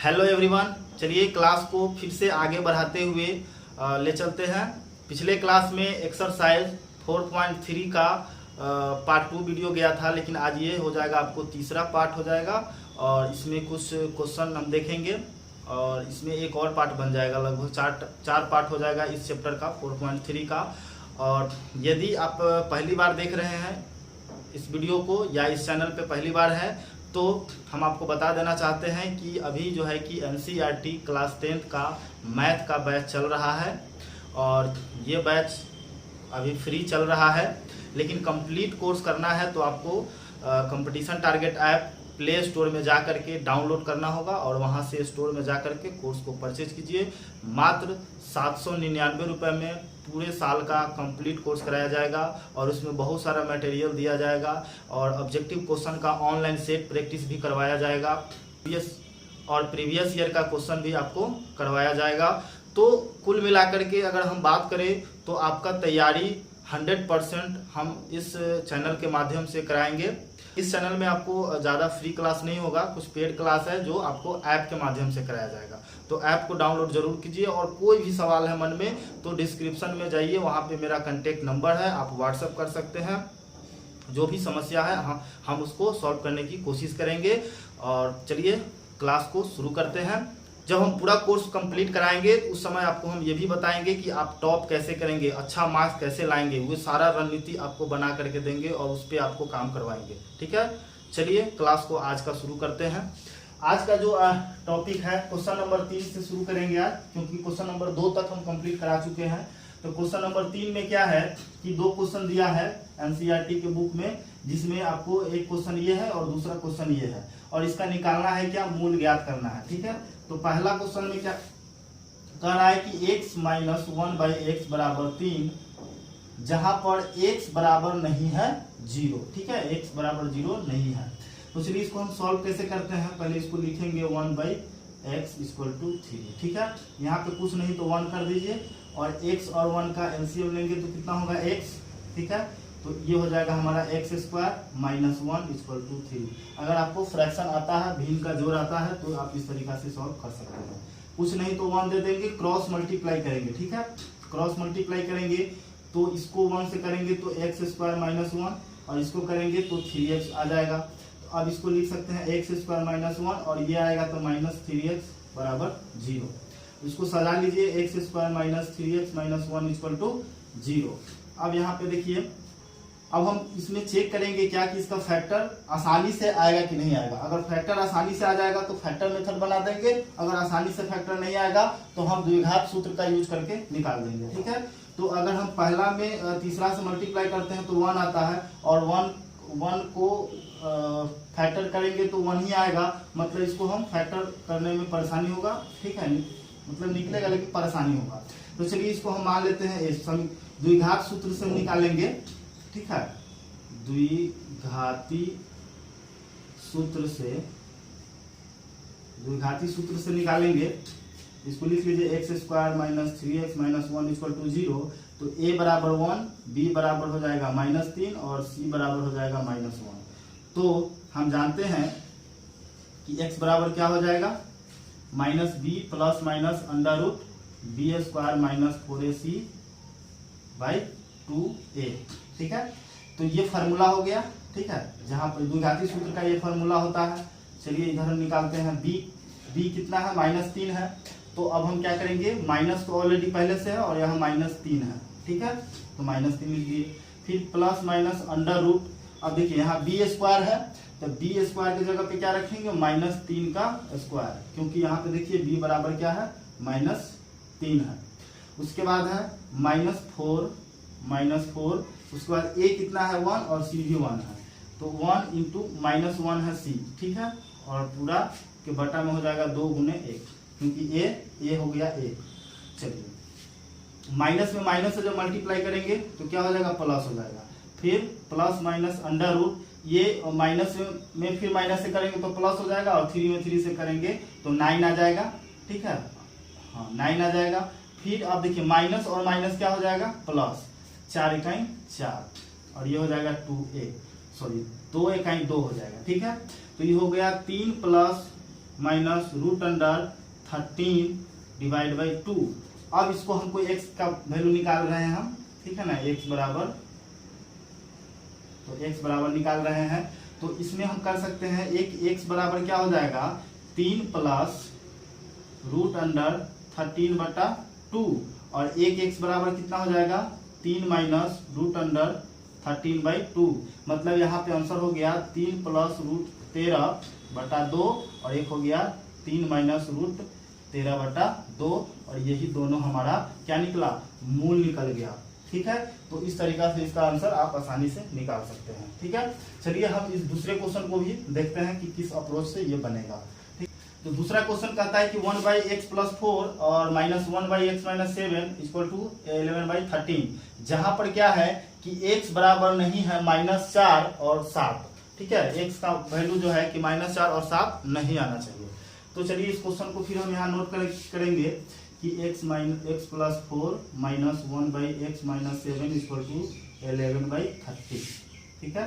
Hello everyone, चलिए class को फिर से आगे बढ़ाते हुए ले चलते हैं। पिछले क्लास में एक्सरसाइज 4.3 का पार्ट 2 वीडियो गया था, लेकिन आज ये हो जाएगा आपको तीसरा पार्ट हो जाएगा और इसमें कुछ क्वेश्चन हम देखेंगे और इसमें एक और पार्ट बन जाएगा। लगभग चार पार्ट हो जाएगा इस चैप्टर का 4.3 का। और यदि आप पहली बार देख रहे हैं इस वीडियो को या इस चैनल पे पहली बार है तो हम आपको बता देना चाहते हैं कि अभी जो है कि एनसीईआरटी क्लास 10th का मैथ का बैच चल रहा है और ये बैच अभी फ्री चल रहा है। लेकिन कंप्लीट कोर्स करना है तो आपको competition target app play store में जा करके डाउनलोड करना होगा और वहां से स्टोर में जा करके कोर्स को परचेज कीजिए। मात्र 799 रुपये में पूरे साल का कंप्लीट कोर्स कराया जाएगा और उसमें बहुत सारा मटेरियल दिया जाएगा और ऑब्जेक्टिव क्वेश्चन का ऑनलाइन सेट प्रैक्टिस भी करवाया जाएगा और प्रीवियस ईयर का क्वेश्चन भी आपको करवाया जाएगा। तो कुल मिलाकर के अगर हम बात करें तो आपका तैयारी 100% हम इस चैनल के माध्यम से कराएंगे। इस चैनल में आपको ज़्यादा फ्री क्लास नहीं होगा, कुछ पेड क्लास है जो आपको ऐप के माध्यम से कराया जाएगा। तो ऐप को डाउनलोड जरूर कीजिए और कोई भी सवाल है मन में तो डिस्क्रिप्शन में जाइए, वहाँ पे मेरा कांटेक्ट नंबर है, आप व्हाट्सएप कर सकते हैं। जो भी समस्या है हम उसको सॉल्व करने की कोशिश करेंगे। और चलिए क्लास को शुरू करते हैं। जब हम पूरा कोर्स कंप्लीट कराएंगे उस समय आपको हम ये भी बताएंगे कि आप टॉप कैसे करेंगे, अच्छा मार्क्स कैसे लाएंगे, वो सारा रणनीति आपको बना करके देंगे और उस पर आपको काम करवाएंगे। ठीक है, चलिए क्लास को आज का शुरू करते हैं। आज का जो टॉपिक है क्वेश्चन नंबर 3 से शुरू करेंगे आज, क्योंकि क्वेश्चन नंबर 2 तक हम कंप्लीट करा चुके हैं। तो क्वेश्चन नंबर 3 में क्या है कि 2 क्वेश्चन दिया है एनसीईआरटी के बुक में, जिसमें आपको एक क्वेश्चन ये है और दूसरा क्वेश्चन ये है और इसका निकालना है क्या, मूल ज्ञात करना है। ठीक है, तो पहला क्वेश्चन में क्या कह रहा है कि x - 1/x बराबर 3 जहां पर x बराबर नहीं है 0। ठीक है, x बराबर 0 नहीं है। तो चलिए इसको हम सॉल्व कैसे करते हैं। पहले इसको लिखेंगे 1/x = 3। ठीक है, यहाँ पे कुछ नहीं तो 1 कर दीजिए और x और 1 का एलसीएम लेंगे तो कितना होगा x। ठीक है, तो ये हो जाएगा हमारा x² - 1 = 3। अगर आपको फ्रैक्शन आता है, भिन्न का जोड़ आता है तो आप इस तरीका से सॉल्व कर सकते हैं। कुछ नहीं तो 1 दे देंगे, क्रॉस मल्टीप्लाई करेंगे। ठीक है, क्रॉस मल्टीप्लाई करेंगे तो इसको 1 से करेंगे तो x² - 1 और इसको करेंगे तो 3x आ जाएगा। तो अब इसको लिख सकते हैं x² - 1 और ये आएगा तो -3x बराबर 0। इसको सजा लीजिए, x² - 3x - 1 = 0। अब यहाँ पे देखिए, अब हम इसमें चेक करेंगे क्या कि इसका फैक्टर आसानी से आएगा कि नहीं आएगा। अगर फैक्टर आसानी से आ जाएगा तो फैक्टर मेथड बना देंगे, अगर आसानी से फैक्टर नहीं आएगा तो हम द्विघात सूत्र का यूज करके निकाल देंगे। ठीक है, तो अगर हम पहला में तीसरा से मल्टीप्लाई करते हैं तो 1 आता है और 1 को फैक्टर करेंगे तो 1 ही आएगा, मतलब इसको हम फैक्टर करने में परेशानी होगा। ठीक है, मतलब निकलेगा लेकिन परेशानी होगा। तो चलिए इसको हम मान लेते हैं द्विघात सूत्र से निकालेंगे। ठीक है, द्विघाती सूत्र से निकालेंगे। इसको लिख लीजिए x² - 3x - 1 = 0। तो a बराबर 1, b बराबर हो जाएगा -3 और c बराबर हो जाएगा -1। तो हम जानते हैं कि x बराबर क्या हो जाएगा, -b ± √b² - 4ac/2a। ठीक है, तो ये फार्मूला हो गया। ठीक है, जहां पर द्विघाती सूत्र का ये फार्मूला होता है। चलिए इधर हम निकालते हैं b कितना है, -3 है। तो अब हम क्या करेंगे, माइनस तो ऑलरेडी पहले से है और यहाँ -3 है। ठीक है, तो -3 लिखिए, फिर ± √। अब देखिए यहाँ b² है तो b² की जगह पे क्या रखेंगे, -3 का स्क्वायर, क्योंकि यहाँ पे देखिए b बराबर क्या है, -3 है। उसके बाद है -4, उसके बाद a कितना है 1 और c भी 1 है, तो 1 × -1 है c। ठीक है, और पूरा के बटा में हो जाएगा 2 × 1, क्योंकि a हो गया 1। चलिए माइनस में माइनस से जब मल्टीप्लाई करेंगे तो क्या हो जाएगा, प्लस हो जाएगा। फिर ± ये माइनस में फिर माइनस से करेंगे तो प्लस हो जाएगा और 3 में 3 से करेंगे तो 9 आ जाएगा। ठीक है, हाँ 9 आ जाएगा। फिर अब देखिए माइनस और माइनस क्या हो जाएगा, प्लस, 4 × 4 और ये हो जाएगा 2 इकाई 2 हो जाएगा। ठीक है, तो ये हो गया 3 + minus root under 13 divide by 2। अब इसको हमको x का वैल्यू निकाल रहे हैं हम, ठीक है ना, x बराबर, तो x बराबर निकाल रहे हैं। तो इसमें हम कर सकते हैं एक x बराबर क्या हो जाएगा 3 प्लस रूट अंडर 13 बटा 2, और एक x बराबर कितना हो जाएगा 3 माइनस रूट अंडर 13 बाई 2। मतलब यहाँ पे आंसर हो गया 3 प्लस रूट 13 बटा 2, और एक हो गया 3 माइनस रूट 13 बटा 2, और यही दोनों हमारा क्या निकला, मूल निकल गया। ठीक है, तो इस तरीका से इसका आंसर आप आसानी से निकाल सकते हैं। ठीक है, चलिए हम इस दूसरे क्वेश्चन को भी देखते हैं कि किस अप्रोच से ये बनेगा। ठीक, तो दूसरा क्वेश्चन कहता है कि 1/x + 4 और -1/x - 7 = 11/13, जहां पर क्या है कि x बराबर नहीं है -4 और 7। ठीक है, x का वैल्यू जो है कि -4 और 7 नहीं आना चाहिए। तो चलिए इस क्वेश्चन को फिर हम यहाँ नोट करेंगे कि x + 4 -1/x - 7 = 11/13। ठीक है,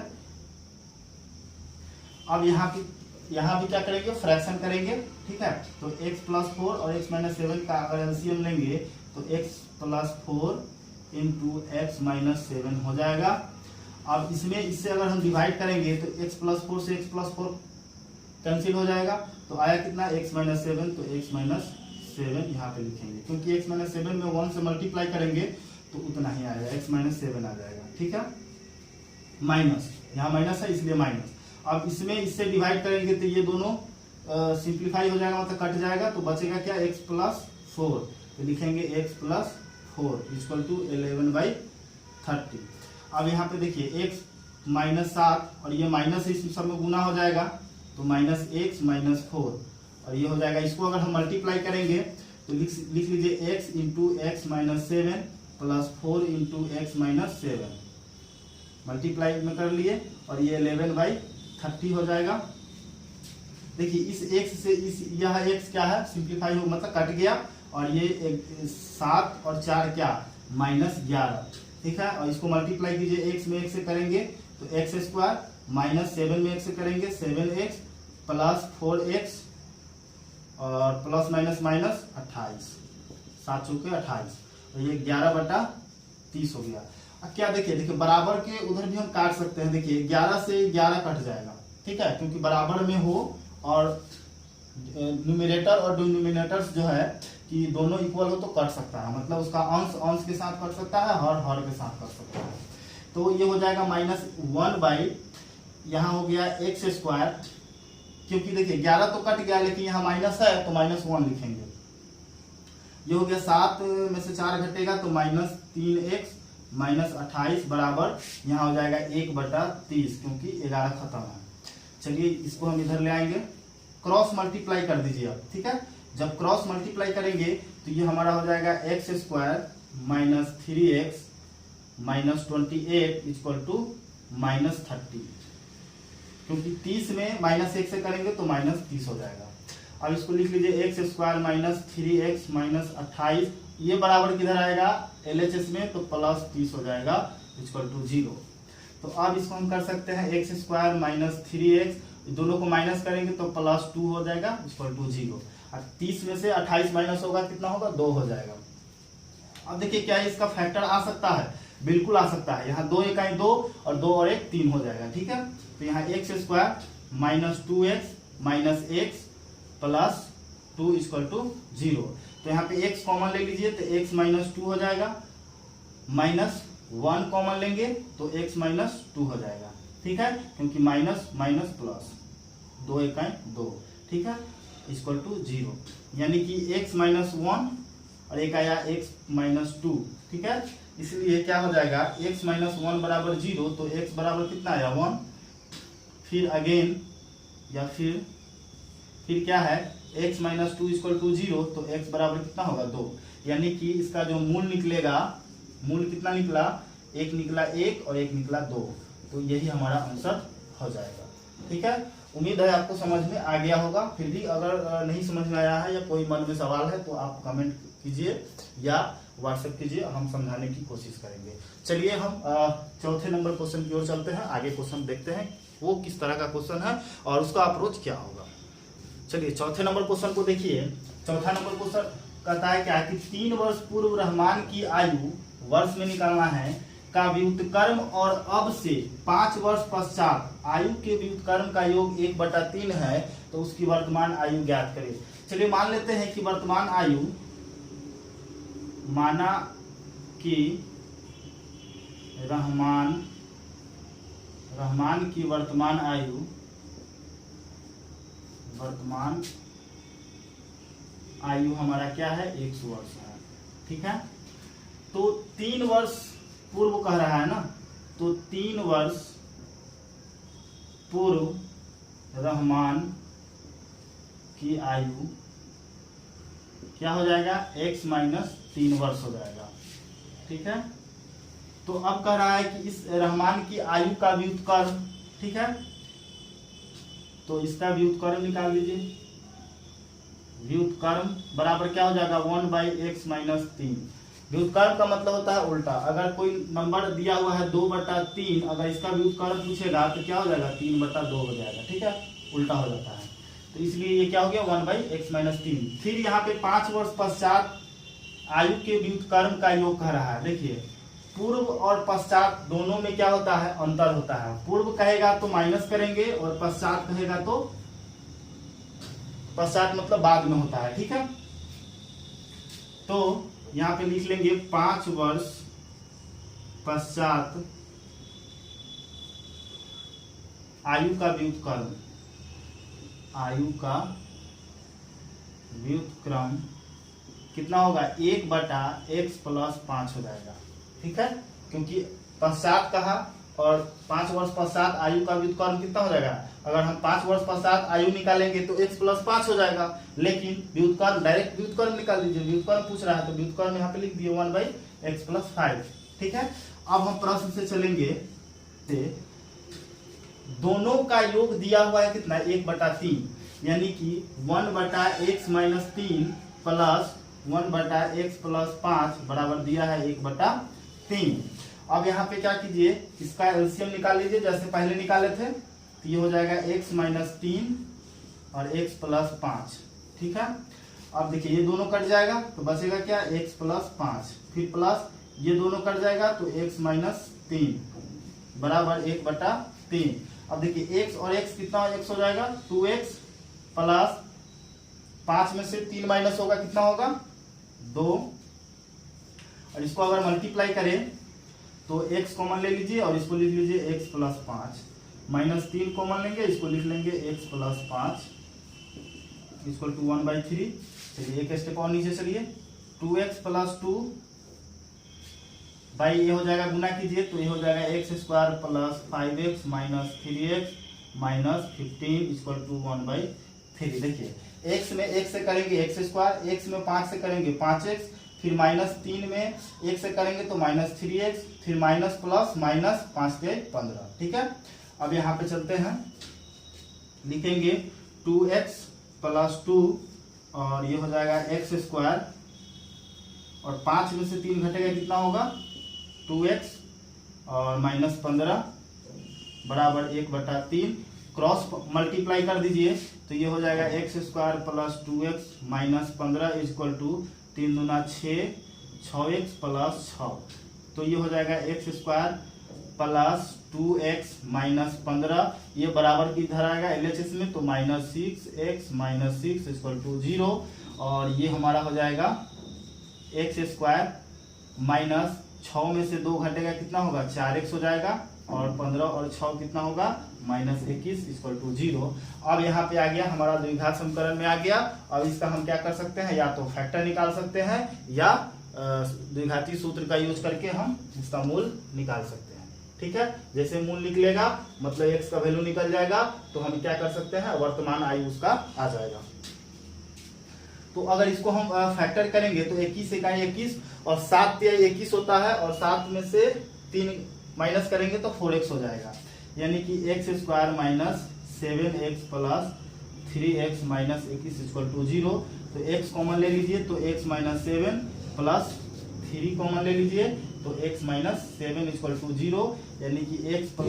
अब यहाँ भी क्या करेंगे, फ्रैक्शन करेंगे। ठीक है, तो x + 4 और x - 7 का अगर एलसीएम लेंगे तो x + 4 × x - 7 हो जाएगा। अब इसमें इससे अगर हम डिवाइड करेंगे तो x + 4 से x + 4 कैंसिल हो जाएगा, तो आया कितना x - 7, तो x - 7 यहाँ पे लिखेंगे, क्योंकि x - 7 में 1 से मल्टीप्लाई करेंगे तो उतना ही आएगा, x - 7 आ जाएगा। ठीक है, माइनस, यहाँ माइनस है इसलिए माइनस। अब इसमें इससे डिवाइड करेंगे तो ये दोनों सिंप्लीफाई हो जाएगा, मतलब कट जाएगा, तो बचेगा क्या x + 4, तो लिखेंगे x + 4 = 11/30। अब यहाँ पे देखिए x -7 और ये माइनस इस सब में गुना हो जाएगा, तो -x - 4, और ये हो जाएगा, इसको अगर हम मल्टीप्लाई करेंगे तो लिख लीजिए x × x - 7 + 4 × x - 7, मल्टीप्लाई में कर लिए, और ये 11/30 हो जाएगा। देखिए इस x से यह x क्या है, सिंप्लीफाई हो मतलब कट गया, और ये 7 और 4 क्या, -11। ठीक है, और इसको मल्टीप्लाई कीजिए, x में 1 से करेंगे तो x² -7 में 1 से करेंगे 7x + 4x और प्लस माइनस माइनस 28, 7 चौके 28, और ये 11/30 हो गया। अब क्या देखिए बराबर के उधर भी हम काट सकते हैं। देखिए 11 से 11 कट जाएगा, ठीक है, क्योंकि बराबर में हो, और न्यूमरेटर और डिनोमिनेटर्स जो है कि दोनों इक्वल हो तो कट सकता है, मतलब उसका अंश अंश के साथ कट सकता है, हर हर के साथ कट सकता है। तो ये हो जाएगा -1/, यहाँ हो गया x², क्योंकि देखिए 11 तो कट गया, लेकिन यहाँ माइनस है तो -1 लिखेंगे। ये हो गया 7 में से 4 घटेगा तो -3x -28 बराबर यहाँ हो जाएगा 1/30, क्योंकि 11 खत्म है। चलिए इसको हम इधर ले आएंगे, क्रॉस मल्टीप्लाई कर दीजिए आप। ठीक है, जब क्रॉस मल्टीप्लाई करेंगे तो ये हमारा हो जाएगा x² -3x -28 = -30, क्योंकि 30 में -1 से करेंगे तो -30 हो जाएगा। अब इसको लिख लीजिए x² -3x -28, ये बराबर किधर आएगा LHS में, तो +30 हो जाएगा =0। तो अब इसको हम कर सकते हैं x² -3x, दोनों को माइनस करेंगे तो +2 हो जाएगा =0। अब 30 में से 28 माइनस होगा, कितना होगा 2 हो जाएगा। अब देखिए क्या इसका फैक्टर आ सकता है, बिल्कुल आ सकता है। यहाँ 2 × 2 और 2 और 1 3 हो जाएगा। ठीक है, तो यहाँ x² -2x -x +2 = 0। तो यहाँ पे x कॉमन ले लीजिए तो x -2 हो जाएगा, -1 कॉमन लेंगे तो x -2 हो जाएगा। ठीक है, क्योंकि माइनस माइनस प्लस, 2 × 2, ठीक है, =0, यानी कि x -1 और एक आया x -2। ठीक है, इसलिए क्या हो जाएगा x -1 बराबर 0, तो x बराबर कितना आया 1, फिर अगेन या फिर क्या है x -2 = 0, तो x बराबर कितना होगा 2, यानी कि इसका जो मूल निकलेगा, मूल कितना निकला, 1 निकला 1 और 1 निकला 2, तो यही हमारा आंसर हो जाएगा। ठीक है, उम्मीद है आपको समझ में आ गया होगा। फिर भी अगर नहीं समझ में आया है या कोई मन में सवाल है तो आप कमेंट कीजिए या व्हाट्सएप कीजिए, हम समझाने की कोशिश करेंगे। चलिए हम चौथे नंबर क्वेश्चन की ओर चलते हैं। आगे क्वेश्चन देखते हैं वो किस तरह का क्वेश्चन है और उसका अप्रोच क्या होगा। चलिए चौथे नंबर क्वेश्चन को देखिए। चौथा नंबर क्वेश्चन कहता है क्या कि 3 वर्ष पूर्व रहमान की आयु वर्ष में निकालना है का व्युत्क्रम और अब से 5 वर्ष पश्चात आयु के व्युत्क्रम का योग 1/3 है, तो उसकी वर्तमान आयु ज्ञात करें। चलिए मान लेते हैं कि वर्तमान आयु, माना कि रहमान की वर्तमान आयु हमारा क्या है 100 वर्ष है। ठीक है, तो 3 वर्ष पूर्व कह रहा है ना, तो 3 वर्ष पूर्व रहमान की आयु क्या हो जाएगा x माइनस 3 वर्ष हो जाएगा। ठीक है, तो अब कह रहा है कि इस रहमान की आयु का व्युत्क्रम, ठीक है, तो इसका व्युत्क्रम निकाल लीजिए। व्युत्क्रम बराबर क्या हो जाएगा 1/x माइनस 3। व्युत्क्रम का मतलब होता है उल्टा। अगर कोई नंबर दिया हुआ है 2/3, अगर इसका व्युत्क्रम पूछेगा तो क्या हो जाएगा 3/2 हो जाएगा। ठीक है, उल्टा हो जाता है, तो इसलिए ये क्या हो गया 1/x माइनस 3। फिर यहाँ पे 5 वर्ष पश्चात आयु के व्युत्क्रम का योग कह रहा है। देखिए पूर्व और पश्चात दोनों में क्या होता है, अंतर होता है। पूर्व कहेगा तो माइनस करेंगे और पश्चात कहेगा तो, पश्चात मतलब बाद में होता है। ठीक है, तो यहाँ पे लिख लेंगे 5 वर्ष पश्चात आयु का व्युत्क्रम कितना होगा 1/x + 5 हो जाएगा। ठीक है, क्योंकि पश्चात कहा और 5 वर्ष पश्चात आयु का व्युत्क्रम कितना हो जाएगा। अगर हम 5 वर्ष पश्चात आयु निकालेंगे तो x + 5 हो जाएगा, लेकिन व्युत्क्रम डायरेक्ट व्युत्क्रम निकाल दीजिए। व्युत्क्रम पूछ रहा है तो व्युत्क्रम यहाँ पे लिख दिए 1/x + 5। ठीक है, अब हम प्रश्न से चलेंगे। दोनों का योग दिया हुआ है कितना 1/3, यानी कि 1/x माइनस 3 प्लस 1/x + 5 बराबर दिया है 1/3। अब यहाँ पे क्या कीजिए, इसका एलसीएम निकाल लीजिए जैसे पहले निकाले थे। तो ये हो जाएगा x माइनस 3 और x + 5। ठीक है, अब देखिए ये दोनों कट जाएगा तो बचेगा क्या x + 5, फिर प्लस ये दोनों कट जाएगा तो x माइनस 3 बराबर 1/3। अब देखिए x और x कितना x हो जाएगा 2x प्लस 5 में से 3 माइनस होगा, कितना होगा 2। और इसको अगर मल्टीप्लाई करें तो x कॉमन ले लीजिए और इसको लिख लीजिए x + 5, माइनस 3 कॉमन लेंगे, इसको लिख लेंगे x + 5 = 1/3। चलिए एक स्टेप और नीचे चलिए, 2x + 2 भाई ये हो जाएगा, गुना कीजिए तो ये हो जाएगा x² + 5x minus 3x minus 15 = 1/3। देखिए x में x से करेंगे x², x में 5 से करेंगे 5x, फिर -3 में 1 से करेंगे तो -3x, फिर माइनस प्लस माइनस 5 के 15। ठीक है, अब यहाँ पे चलते हैं, लिखेंगे 2x + 2 और ये हो जाएगा x² और 5 में से 3 घटेगा कितना होगा 2x और -15 बराबर 1/3। क्रॉस मल्टीप्लाई कर दीजिए तो ये हो जाएगा x² + 2x माइनस 15 = 3 दूना 6, 6x + 6। तो ये हो जाएगा x² + 2x माइनस 15, ये बराबर की इधर आएगा LHS में तो -6x माइनस 6 = 0। और ये हमारा हो जाएगा x² माइनस 6 में से 2 घटेगा कितना होगा 4x हो जाएगा, और 15 और 6 कितना होगा -21 = 0। अब यहाँ पे आ गया हमारा द्विघात समीकरण में आ गया। अब इसका हम क्या कर सकते हैं, या तो फैक्टर निकाल सकते हैं या द्विघाती सूत्र का यूज करके हम इसका मूल निकाल सकते हैं। ठीक है, जैसे मूल निकलेगा मतलब x का वैल्यू निकल जाएगा तो हम क्या कर सकते हैं, वर्तमान आयु उसका आ जाएगा। तो अगर इसको हम फैक्टर करेंगे तो 21 × 21 और 7 × 21 होता है, और 7 में से 3 माइनस करेंगे तो 4x हो जाएगा, यानी कि x² minus 7x plus 3x minus 21 = 0। तो x कॉमन ले लीजिए तो x माइनस 7 प्लस 3 कॉमन ले लीजिए तो x माइनस 7 = 0, यानी कि x +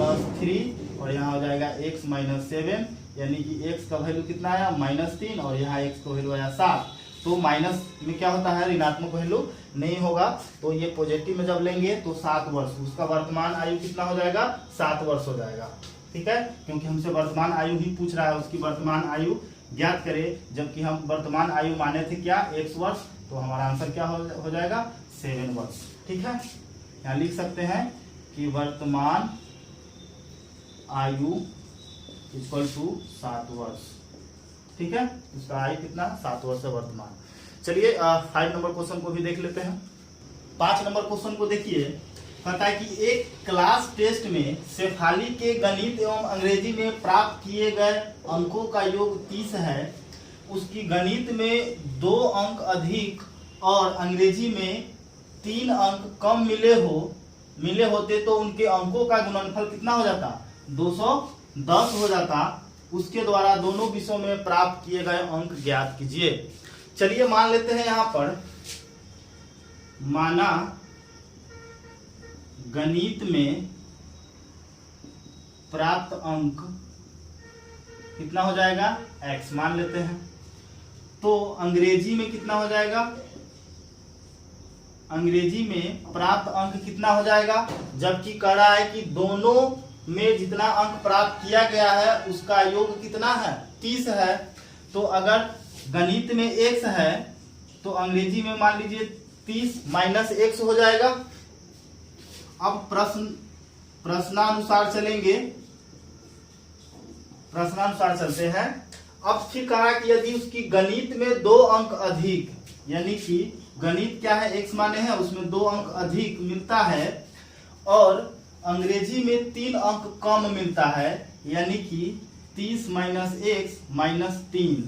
3 और यहाँ हो जाएगा x माइनस 7 यानी कि x का वैल्यू कितना आया -3 और यहाँ x का वैल्यू आया 7। तो माइनस में क्या होता है, ऋणात्मक वैल्यू नहीं होगा। तो ये पॉजिटिव में जब लेंगे तो 7 वर्ष, उसका वर्तमान आयु कितना हो जाएगा, 7 वर्ष हो जाएगा। ठीक है, क्योंकि हमसे वर्तमान आयु ही पूछ रहा है, उसकी वर्तमान आयु ज्ञात करें, जबकि हम वर्तमान आयु माने थे क्या, x वर्ष। तो हमारा आंसर क्या हो जाएगा, 7 वर्ष। ठीक है, यहाँ लिख सकते हैं कि वर्तमान आयु इक्वल टू 7 वर्ष। ठीक है, इसका आयु कितना, 7 वर्ष है वर्तमान। चलिए 5 नंबर क्वेश्चन को भी देख लेते हैं। 5 नंबर क्वेश्चन को देखिए, कहता है कि एक क्लास टेस्ट में शेफाली के गणित एवं अंग्रेजी में प्राप्त किए गए अंकों का योग 30 है। उसकी गणित में 2 अंक अधिक और अंग्रेजी में 3 अंक कम मिले होते तो उनके अंकों का गुणनफल कितना हो जाता, 210 हो जाता। उसके द्वारा दोनों विषयों में प्राप्त किए गए अंक ज्ञात कीजिए। चलिए मान लेते हैं यहाँ पर, माना गणित में प्राप्त अंक कितना हो जाएगा, x मान लेते हैं। तो अंग्रेजी में कितना हो जाएगा, अंग्रेजी में प्राप्त अंक कितना हो जाएगा, जबकि कह रहा है कि दोनों में जितना अंक प्राप्त किया गया है उसका योग कितना है, 30 है। तो अगर गणित में x है तो अंग्रेजी में मान लीजिए 30 माइनस x हो जाएगा। अब प्रश्नानुसार चलेंगे, प्रश्नानुसार चलते हैं। अब फिर कहा कि यदि उसकी गणित में 2 अंक अधिक, यानी कि गणित क्या है, x माने हैं, उसमें 2 अंक अधिक मिलता है और अंग्रेजी में 3 अंक कम मिलता है, यानी कि 30 माइनस x माइनस 3,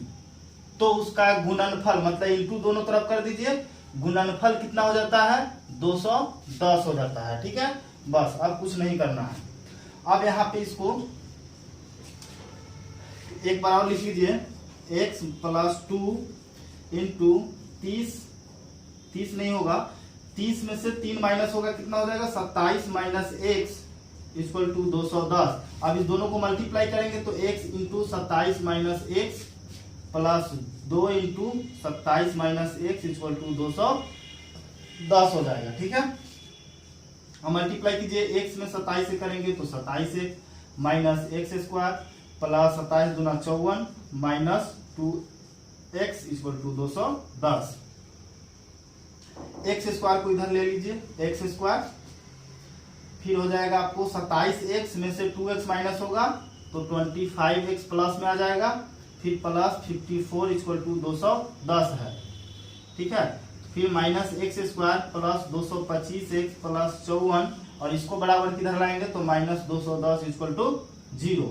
तो उसका गुणनफल मतलब इंटू दोनों तरफ कर दीजिए, गुणनफल कितना हो जाता है, 210 हो जाता है। ठीक है, बस अब कुछ नहीं करना है। अब यहाँ पे इसको एक बार और लिख लीजिए, x प्लस 2 इंटू 30 नहीं होगा, 30 में से 3 माइनस होगा, कितना हो जाएगा, 27 माइनस x इक्वल टू 210। अब इस दोनों को मल्टीप्लाई करेंगे तो x into 27 minus x plus 2 into 27 minus x equal to 210 हो जाएगा। ठीक है, अब मल्टीप्लाई कीजिए, x में 27 से करेंगे तो 27x minus x square plus 27 दूना 54 minus 2x equal to 210। X square को इधर ले लीजिए, एक्स स्क्वायर, फिर हो जाएगा आपको 27x में से 2x माइनस होगा तो 25x प्लस में आ जाएगा, फिर प्लस 54 इक्वल टू 210 है। ठीक है, फिर minus x square plus 225x plus 54 और इसको बराबर किधर लाएंगे तो माइनस 210 इक्वल टू 0।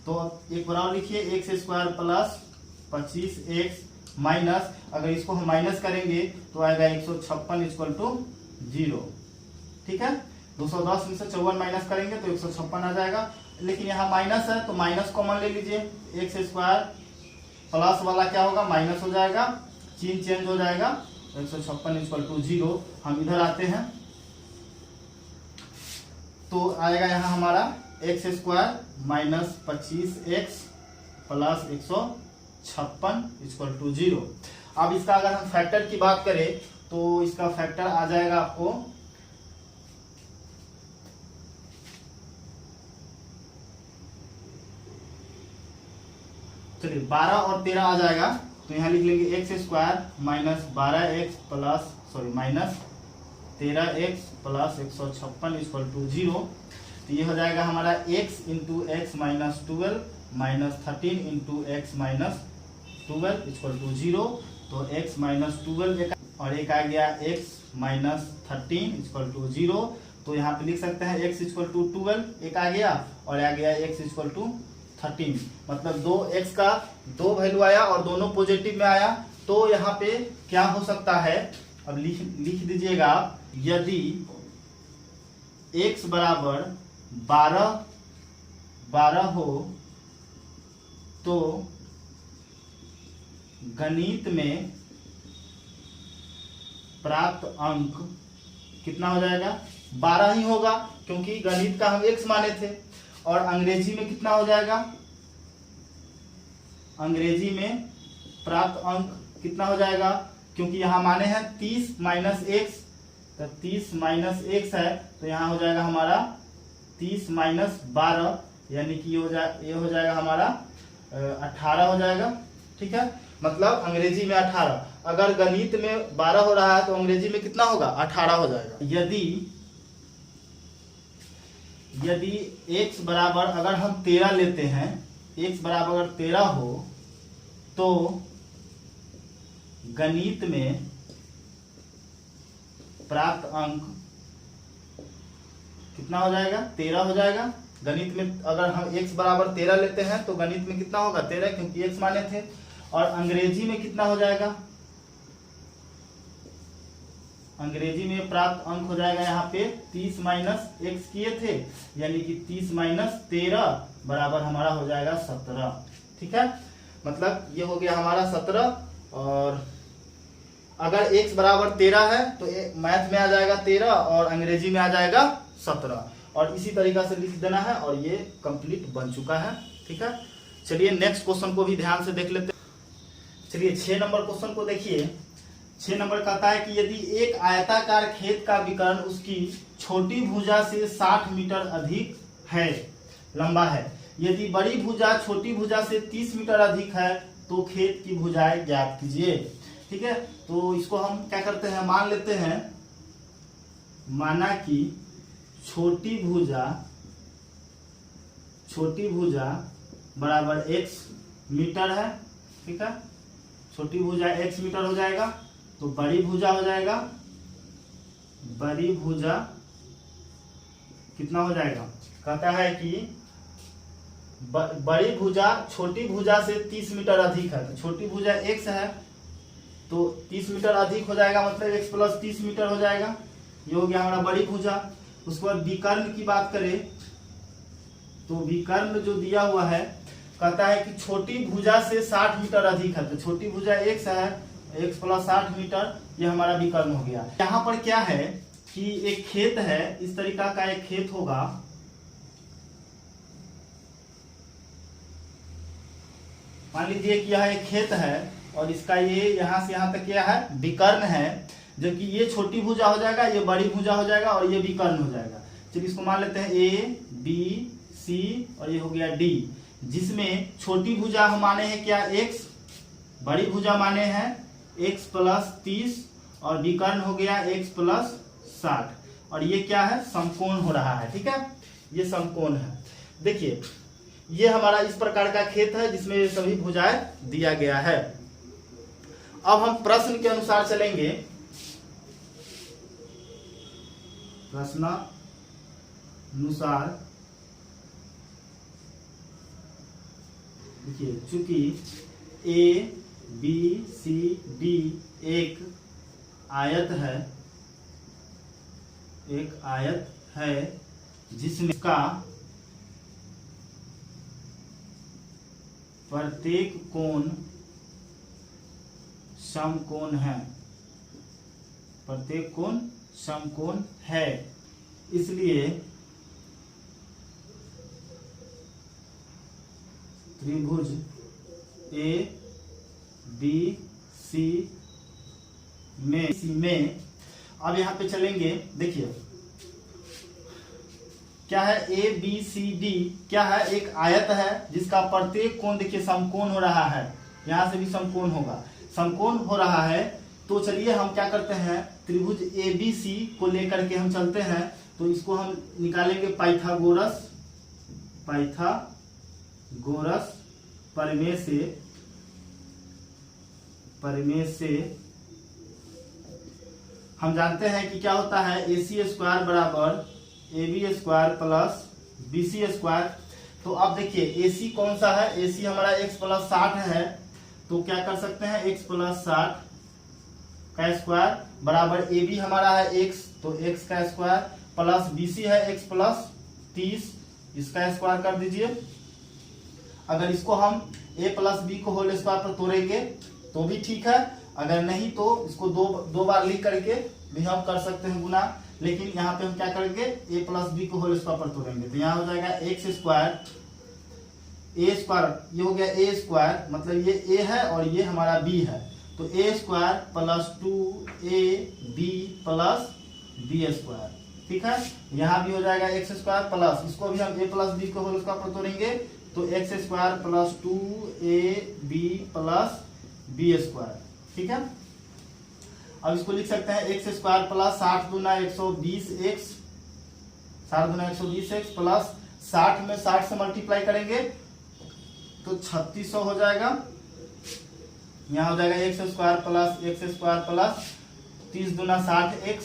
तो एक बराबर लिखिए, x square plus 25x minus, अगर इसको हम माइनस करेंगे तो आएगा 156 इक्वल टू 0। ठीक है, 210 में से 54 माइनस करेंगे तो 156 आ जाएगा, लेकिन यहाँ माइनस है तो माइनस कॉमन ले लीजिए, एक्स स्क्वायर प्लस वाला क्या होगा, माइनस हो जाएगा, चिन्ह चेंज हो जाएगा, 156 इक्वल टू 0। हम इधर आते हैं तो आएगा यहाँ हमारा x square minus 25x plus 156 equal to 0। अब इसका अगर हम फैक्टर की बात करें तो इसका फैक्टर आ जाएगा आपको चलिए 12 और 13 आ जाएगा, तो यहाँ लिख लेंगे x square minus 12x plus minus 13x plus 156 equal to 0। तो ये हो जाएगा हमारा x into x minus 12 minus 13 into x minus 12 equal to 0। तो x माइनस 12 और एक आ गया x माइनस 13 इक्वल टू 0। तो यहाँ पे लिख सकते हैं x इक्वल टू 12 एक आ गया और आ गया x इक्वल टू 13, मतलब 2x का 2 वैल्यू आया और दोनों पॉजिटिव में आया। तो यहाँ पे क्या हो सकता है, अब लिख दीजिएगा आप, यदि x बराबर 12 हो तो गणित में प्राप्त अंक कितना हो जाएगा, 12 ही होगा, क्योंकि गणित का हम x माने थे। और अंग्रेजी में कितना हो जाएगा, अंग्रेजी में प्राप्त अंक कितना हो जाएगा, क्योंकि यहाँ माने हैं 30 माइनस एक्स, तो 30 माइनस एक्स है तो यहाँ हो जाएगा हमारा 30 माइनस 12, यानी कि ये हो जाएगा हमारा 18 हो जाएगा। ठीक है, मतलब अंग्रेजी में 18। अगर गणित में 12 हो रहा है तो अंग्रेजी में कितना होगा, 18 हो जाएगा। यदि x बराबर अगर हम 13 लेते हैं, x बराबर अगर 13 हो तो गणित में प्राप्त अंक कितना हो जाएगा, 13 हो जाएगा। गणित में अगर हम x बराबर 13 लेते हैं तो गणित में कितना होगा, 13, क्योंकि x माने थे। और अंग्रेजी में कितना हो जाएगा, अंग्रेजी में प्राप्त अंक हो जाएगा यहाँ पे 30 माइनस एक्स किए थे, यानी कि 30 माइनस 13 बराबर हमारा हो जाएगा 17। ठीक है, मतलब ये हो गया हमारा 17। और अगर x बराबर 13 है तो मैथ में आ जाएगा 13 और अंग्रेजी में आ जाएगा 17, और इसी तरीका से लिख देना है और ये कंप्लीट बन चुका है। ठीक है, चलिए नेक्स्ट क्वेश्चन को भी ध्यान से देख लेते हैं। चलिए 6 नंबर क्वेश्चन को देखिए। 6 नंबर कहता है कि यदि एक आयताकार खेत का विकर्ण उसकी छोटी भुजा से 60 मीटर अधिक है, लंबा है, यदि बड़ी भुजा छोटी भुजा से 30 मीटर अधिक है तो खेत की भुजाएं ज्ञात कीजिए। ठीक है, तो इसको हम क्या करते हैं, मान लेते हैं, माना कि छोटी भुजा बराबर x मीटर है। ठीक है, छोटी भुजा x मीटर हो जाएगा, तो बड़ी भुजा हो जाएगा, बड़ी भुजा कितना हो जाएगा, कहता है कि बड़ी भुजा छोटी भुजा से 30 मीटर अधिक है, तो छोटी भुजा x है तो 30 मीटर अधिक हो जाएगा, मतलब x प्लस 30 मीटर हो जाएगा। ये हो गया हमारा बड़ी भुजा। उसके बाद विकर्ण की बात करें तो विकर्ण जो दिया हुआ है कहता है कि छोटी भुजा से 60 मीटर अधिक है, तो छोटी भुजा x है, x प्लस 60 मीटर, ये हमारा विकर्ण हो गया। यहाँ पर क्या है कि एक खेत है, इस तरीका का एक खेत होगा, मान लीजिए कि यह एक खेत है और इसका ये यहाँ से यहाँ तक क्या है, विकर्ण है, जबकि ये छोटी भुजा हो जाएगा, ये बड़ी भुजा हो जाएगा और ये विकर्ण हो जाएगा। चलिए इसको मान लेते हैं A B C और ये हो गया D, जिसमें छोटी भुजा हम माने हैं क्या x, बड़ी भुजा माने हैं x प्लस 30 और विकर्ण हो गया x प्लस 60, और ये क्या है, समकोण हो रहा है। ठीक है, ये समकोण है। देखिए ये हमारा इस प्रकार का खेत है जिसमें ये सभी भुजाएं दिया गया है। अब हम प्रश्न के अनुसार चलेंगे। प्रश्नानुसार देखिए, चूंकि A B C D एक आयत है जिसमें का प्रत्येक कोण समकोण है, प्रत्येक कोण समकोण है, इसलिए त्रिभुज A B C में अब यहाँ पे चलेंगे। देखिए क्या है, A B C D क्या है, एक आयत है जिसका प्रत्येक कोण देखिए समकोण हो रहा है, यहाँ से भी समकोण होगा, समकोण हो रहा है। तो चलिए हम क्या करते हैं, त्रिभुज ABC को लेकर के हम चलते हैं, तो इसको हम निकालेंगे पाइथागोरस प्रमेय से हम जानते हैं कि क्या होता है, AC स्क्वायर बराबर AB square plus BC square. तो अब देखिए AC कौन सा है, AC हमारा x प्लस 60 है, तो क्या कर सकते हैं, x प्लस 60 का स्क्वायर बराबर AB हमारा है x, तो x का स्क्वायर प्लस BC है x प्लस 30, इसका स्क्वायर कर दीजिए। अगर इसको हम a प्लस बी को होल स्क्वायर पर तोड़ेंगे तो भी ठीक है, अगर नहीं तो इसको दो बार लिख करके भी हम कर सकते हैं गुना, लेकिन यहाँ पे हम क्या करेंगे, a प्लस बी को होल स्क्वायर पर तोड़ेंगे, तो यहाँ हो जाएगा x ए स्क्वायर, ये हो गया ए स्क्वायर, मतलब ये ए है और ये हमारा बी है, तो A square plus 2ab plus B square, ठीक है। यहाँ भी हो जाएगा एक्स स्क्वायर प्लस, इसको भी हम ए प्लस बी को होल स्क्वायर पर तोड़ेंगे, तो x square plus 2ab plus B square, ठीक है। अब इसको लिख सकते हैं एक्स स्क्वायर प्लस 60 दूना 120x, 60 दूना 120x प्लस 60 में 60 से मल्टीप्लाई करेंगे तो 3600 हो जाएगा। यहाँ हो जाएगा एक्स स्क्वायर प्लस 30 दूना 60x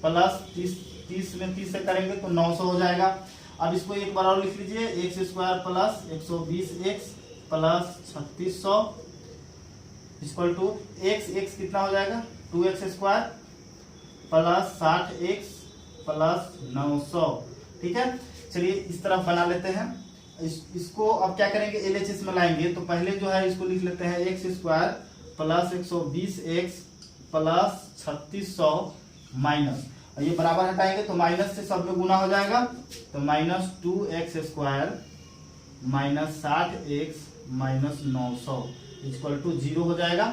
प्लस 30 में 30 से करेंगे तो 900 हो जाएगा। अब इसको एक बार और लिख लीजिए, x square plus 120x plus 3600 equal to x कितना हो जाएगा 2x square plus 60x plus 900, ठीक है। चलिए इस तरफ बना लेते हैं। इसको अब क्या करेंगे, LHS में लाएंगे, तो पहले जो है इसको लिख लेते हैं x square plus 120x plus 3600 minus, और ये बराबर हटाएंगे तो माइनस से सब में गुना हो जाएगा, तो minus 2x square minus 60x minus 900 equal to 0 हो जाएगा,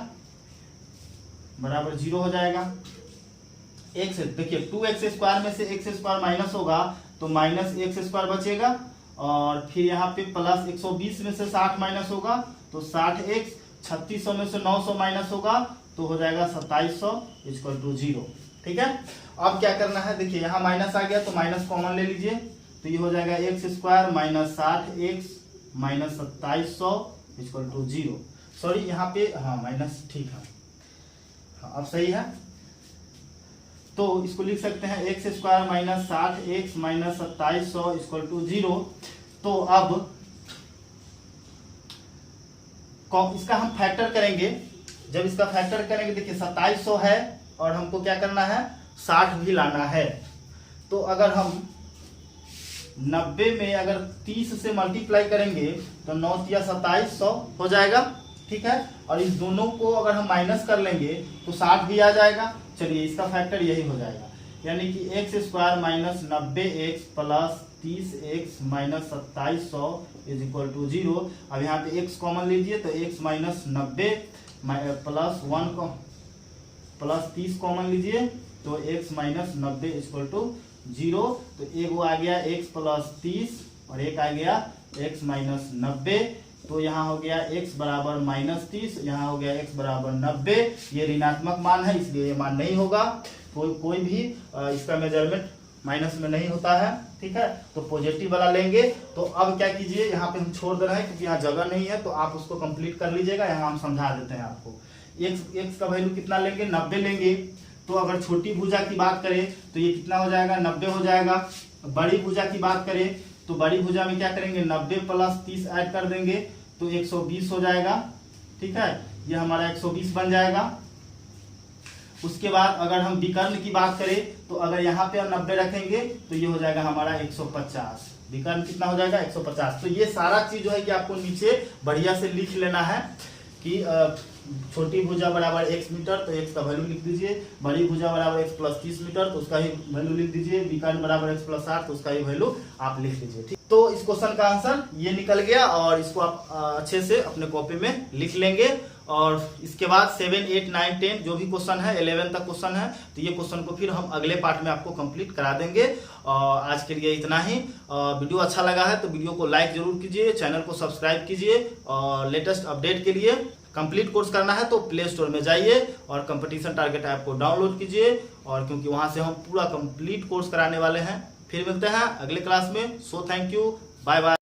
बराबर 0 हो जाएगा। एक्स देखिए 2x स्क्वायर में से एक्स स्क्वायर माइनस होगा तो माइनस एक्स स्क्वायर बचेगा, और फिर यहाँ पे प्लस 120 में से 60 माइनस होगा तो 60x, 3600 में से 900 माइनस होगा तो हो जाएगा 2700 इक्वल टू 0, ठीक है। अब क्या करना है, देखिए यहाँ माइनस आ गया तो माइनस कॉमन ले लीजिए, तो ये हो जाएगा x square minus 60x minus 2700 equal to 0। Sorry यहाँ पे हाँ माइनस, ठीक है, हाँ अब सही है। तो इसको लिख सकते हैं x square minus 60x minus 2700 equal to 0। तो अब इसका हम फैक्टर करेंगे, जब इसका फैक्टर करेंगे देखिए 2700 है और हमको क्या करना है 60 भी लाना है, तो अगर हम 90 में अगर 30 से मल्टीप्लाई करेंगे तो 9 या 2700 हो जाएगा, ठीक है। और इस दोनों को अगर हम माइनस कर लेंगे तो 60 भी आ जाएगा। चलिए इसका फैक्टर यही हो जाएगा, यानी कि x square minus 90x plus 30x minus 2700 is equal to 0। अब यहाँ पे x कॉमन लीजिए तो x माइनस 90 प्लस 1 को प्लस 30 कॉमन लीजिए तो x माइनस 90 इक्वल टू 0। तो एक वो आ गया x प्लस 30 और एक आ गया x माइनस 90, तो यहाँ हो गया x बराबर माइनस 30, यहाँ हो गया x बराबर 90। ये ऋणात्मक मान है इसलिए ये मान नहीं होगा, कोई भी इसका मेजरमेंट माइनस में नहीं होता है, ठीक है। तो पॉजिटिव वाला लेंगे। तो अब क्या कीजिए, यहाँ पे हम छोड़ दे रहे हैं क्योंकि यहाँ जगह नहीं है, तो आप उसको कंप्लीट कर लीजिएगा, यहाँ हम समझा देते हैं आपको। x का वैल्यू कितना लेंगे 90 लेंगे, तो अगर छोटी भुजा की बात करें तो ये कितना हो जाएगा 90 हो जाएगा। बड़ी भुजा की बात करें तो बड़ी भुजा में क्या करेंगे 90 प्लस 30 ऐड कर देंगे तो 120 हो जाएगा, ठीक है, ये हमारा 120 बन जाएगा। उसके बाद अगर हम विकर्ण की बात करें तो अगर यहाँ पे हम 90 रखेंगे तो ये हो जाएगा हमारा 150, विकर्ण कितना हो जाएगा 150। तो ये सारा चीज जो है कि आपको नीचे बढ़िया से लिख लेना है कि छोटी भुजा बराबर x मीटर तो x का वैल्यू लिख दीजिए, बड़ी भुजा बराबर x प्लस 30 मीटर तो उसका ही वैल्यू लिख दीजिए, विकर्ण बराबर x प्लस 60 तो उसका ही वैल्यू आप लिख लीजिए, ठीक। तो इस क्वेश्चन का आंसर ये निकल गया और इसको आप अच्छे से अपने कॉपी में लिख लेंगे। और इसके बाद 7, 8, 9, 10 जो भी क्वेश्चन है 11 तक क्वेश्चन है, तो ये क्वेश्चन को फिर हम अगले पार्ट में आपको कंप्लीट करा देंगे। और आज के लिए इतना ही। वीडियो अच्छा लगा है तो वीडियो को लाइक जरूर कीजिए, चैनल को सब्सक्राइब कीजिए, और लेटेस्ट अपडेट के लिए कंप्लीट कोर्स करना है तो प्ले स्टोर में जाइए और कंपटीशन टारगेट ऐप को डाउनलोड कीजिए, और क्योंकि वहां से हम पूरा कंप्लीट कोर्स कराने वाले हैं। फिर मिलते हैं अगले क्लास में। So thank you, bye bye.